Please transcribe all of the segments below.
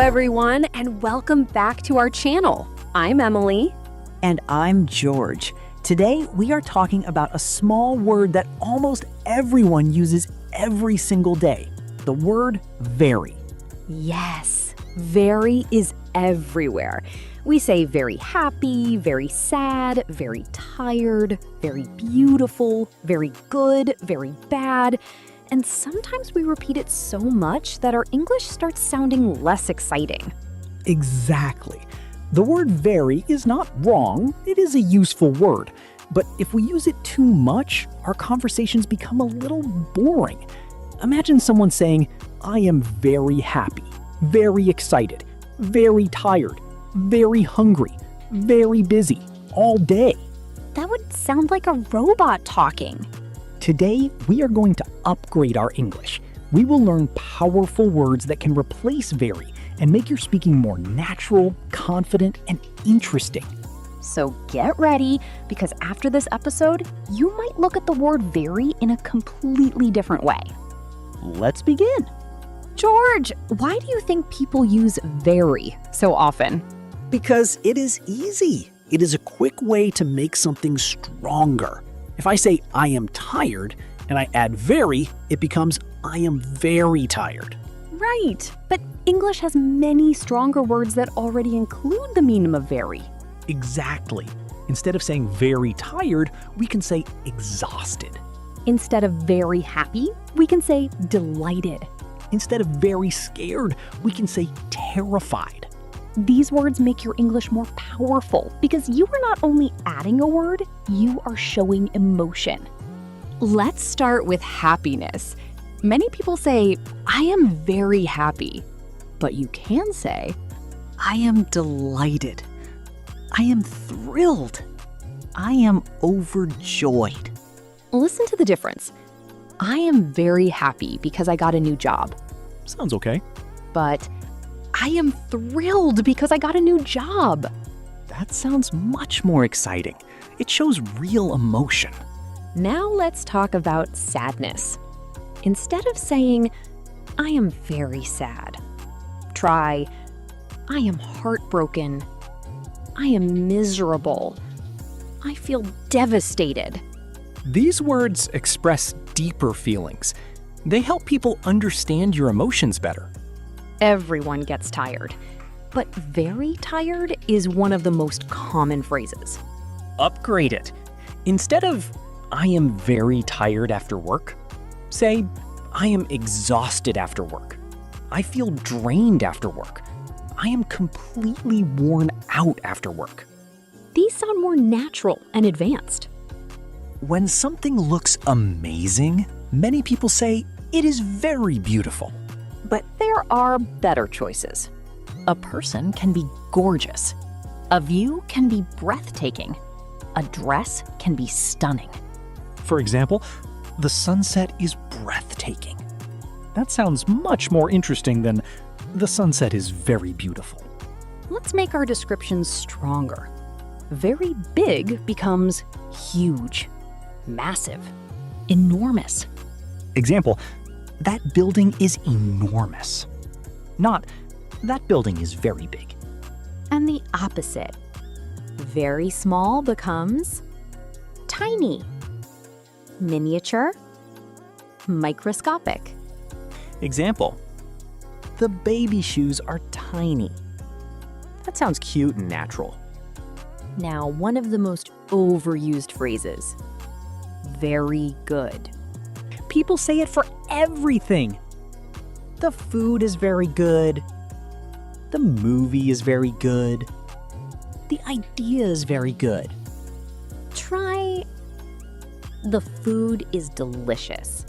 everyone, and welcome back to our channel. I'm Emily. And I'm George. Today, we are talking about a small word that almost everyone uses every single day. The word very. Yes, very is everywhere. We say very happy, very sad, very tired, very beautiful, very good, very bad. And sometimes we repeat it so much that our English starts sounding less exciting. Exactly. The word very is not wrong, it is a useful word. But if we use it too much, our conversations become a little boring. Imagine someone saying, I am very happy, very excited, very tired, very hungry, very busy, all day. That would sound like a robot talking. Today, we are going to upgrade our English. We will learn powerful words that can replace very and make your speaking more natural, confident, and interesting. So get ready, because after this episode, you might look at the word very in a completely different way. Let's begin. George, why do you think people use very so often? Because it is easy. It is a quick way to make something stronger. If I say I am tired and I add very, it becomes I am very tired. Right, but English has many stronger words that already include the meaning of very. Exactly. Instead of saying very tired, we can say exhausted. Instead of very happy, we can say delighted. Instead of very scared, we can say terrified. These words make your English more powerful because you are not only adding a word, you are showing emotion. Let's start with happiness. Many people say, I am very happy. But you can say, I am delighted. I am thrilled. I am overjoyed. Listen to the difference. I am very happy because I got a new job. Sounds okay. But I am thrilled because I got a new job. That sounds much more exciting. It shows real emotion. Now let's talk about sadness. Instead of saying, I am very sad, try, I am heartbroken. I am miserable. I feel devastated. These words express deeper feelings. They help people understand your emotions better. Everyone gets tired, but very tired is one of the most common phrases. Upgrade it. Instead of, I am very tired after work, say, I am exhausted after work. I feel drained after work. I am completely worn out after work. These sound more natural and advanced. When something looks amazing, many people say it is very beautiful. But there are better choices. A person can be gorgeous. A view can be breathtaking. A dress can be stunning. For example, the sunset is breathtaking. That sounds much more interesting than the sunset is very beautiful. Let's make our descriptions stronger. Very big becomes huge, massive, enormous. Example, that building is enormous. Not, that building is very big. And the opposite. Very small becomes tiny, miniature, microscopic. Example, the baby shoes are tiny. That sounds cute and natural. Now, one of the most overused phrases. Very good. People say it for everything. The food is very good. The movie is very good. The idea is very good. Try, the food is delicious.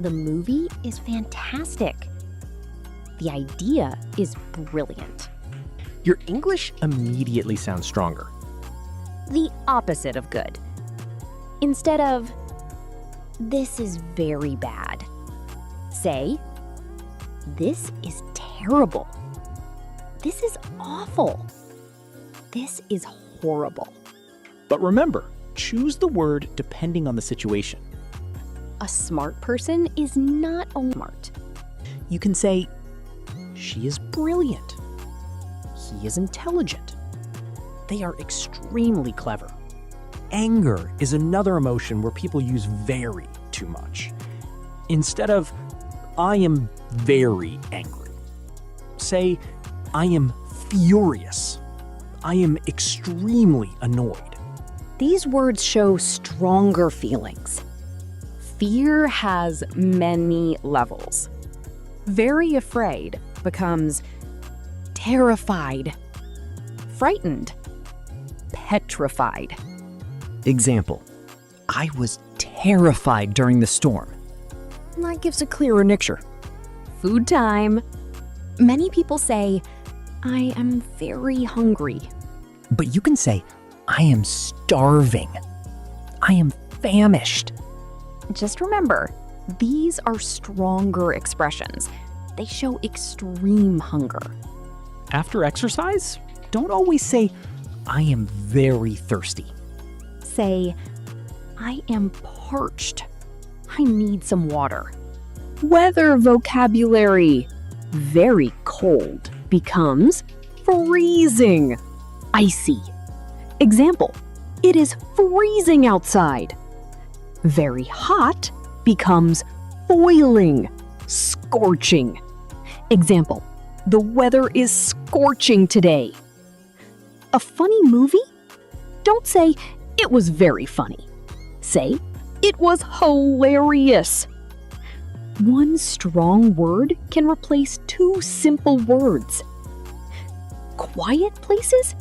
The movie is fantastic. The idea is brilliant. Your English immediately sounds stronger. The opposite of good. Instead of, this is very bad, say, this is terrible. This is awful. This is horrible. But remember, choose the word depending on the situation. A smart person is not only smart. You can say, She is brilliant. He is intelligent. They are extremely clever. Anger is another emotion where people use very too much. Instead of, I am very angry, say, I am furious. I am extremely annoyed. These words show stronger feelings. Fear has many levels. Very afraid becomes terrified, frightened, petrified. Example, I was terrified during the storm. That gives a clearer picture. Food time. Many people say, I am very hungry. But you can say, I am starving. I am famished. Just remember, these are stronger expressions. They show extreme hunger. After exercise, don't always say, I am very thirsty. Say, I am parched. I need some water. Weather vocabulary. Very cold becomes freezing. Icy. Example, it is freezing outside. Very hot becomes boiling, scorching. Example, the weather is scorching today. A funny movie? Don't say, it was very funny. Say, it was hilarious. One strong word can replace two simple words. Quiet places?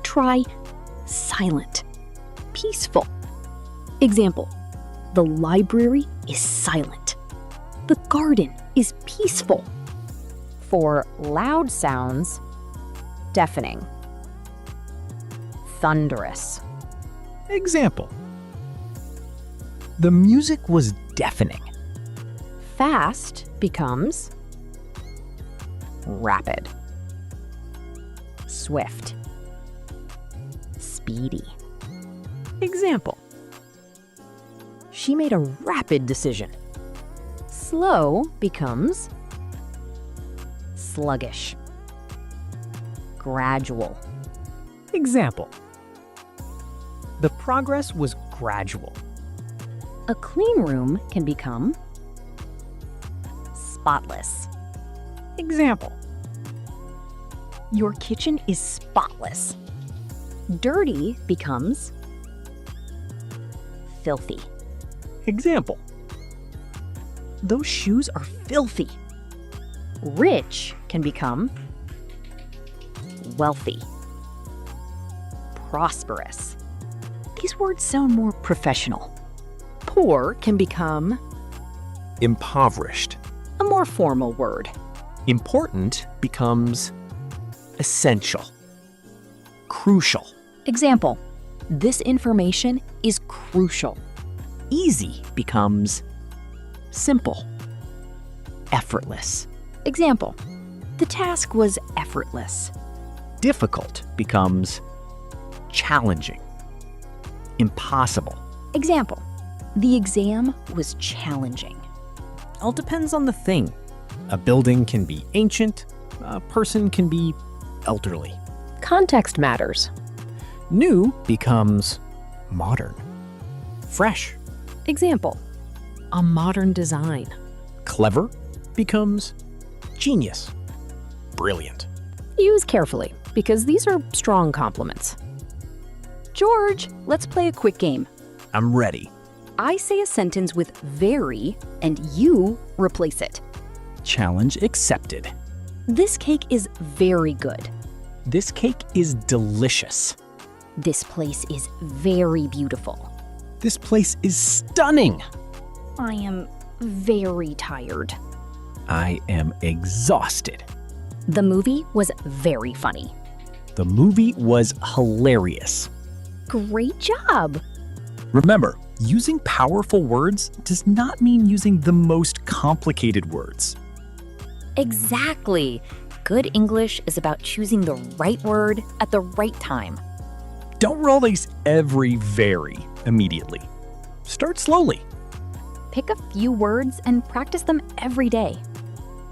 Try silent, peaceful. Example, the library is silent. The garden is peaceful. For loud sounds, deafening. Thunderous. Example. The music was deafening. Fast becomes rapid, swift, speedy. Example, she made a rapid decision. Slow becomes sluggish, gradual. Example, the progress was gradual. A clean room can become spotless. Example, Your kitchen is spotless. Dirty becomes filthy. example, those shoes are filthy. Rich can become wealthy. Prosperous. These words sound more professional. Poor can become Impoverished. a more formal word. Important becomes essential. Crucial. Example, this information is crucial. Easy becomes simple. Effortless. Example, the task was effortless. Difficult becomes challenging. Impossible. Example, the exam was challenging. All depends on the thing. A building can be ancient, a person can be elderly. Context matters. New becomes modern. Fresh. Example, a modern design. Clever becomes genius. Brilliant. Use carefully, because these are strong compliments. George, let's play a quick game. I'm ready. I say a sentence with very, and you replace it. Challenge accepted. This cake is very good. This cake is delicious. This place is very beautiful. This place is stunning. I am very tired. I am exhausted. The movie was very funny. The movie was hilarious. Great job! Remember, using powerful words does not mean using the most complicated words. Exactly. Good English is about choosing the right word at the right time. Don't roll these every very immediately. Start slowly. Pick a few words and practice them every day.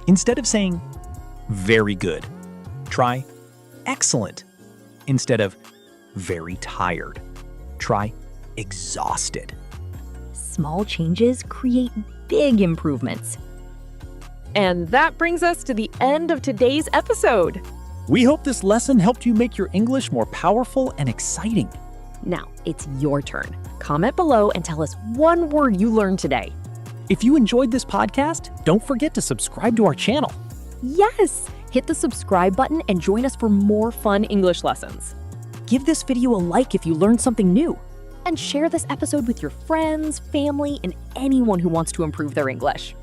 Instead of saying, very good. Try excellent instead of very tired. Try exhausted. Small changes create big improvements. And that brings us to the end of today's episode. We hope this lesson helped you make your English more powerful and exciting. Now, it's your turn. Comment below and tell us one word you learned today. If you enjoyed this podcast, don't forget to subscribe to our channel. Yes! Hit the subscribe button and join us for more fun English lessons. Give this video a like if you learned something new. And share this episode with your friends, family, and anyone who wants to improve their English.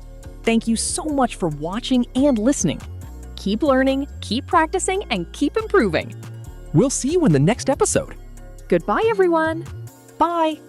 Thank you so much for watching and listening. Keep learning, keep practicing, and keep improving. We'll see you in the next episode. Goodbye, everyone. Bye!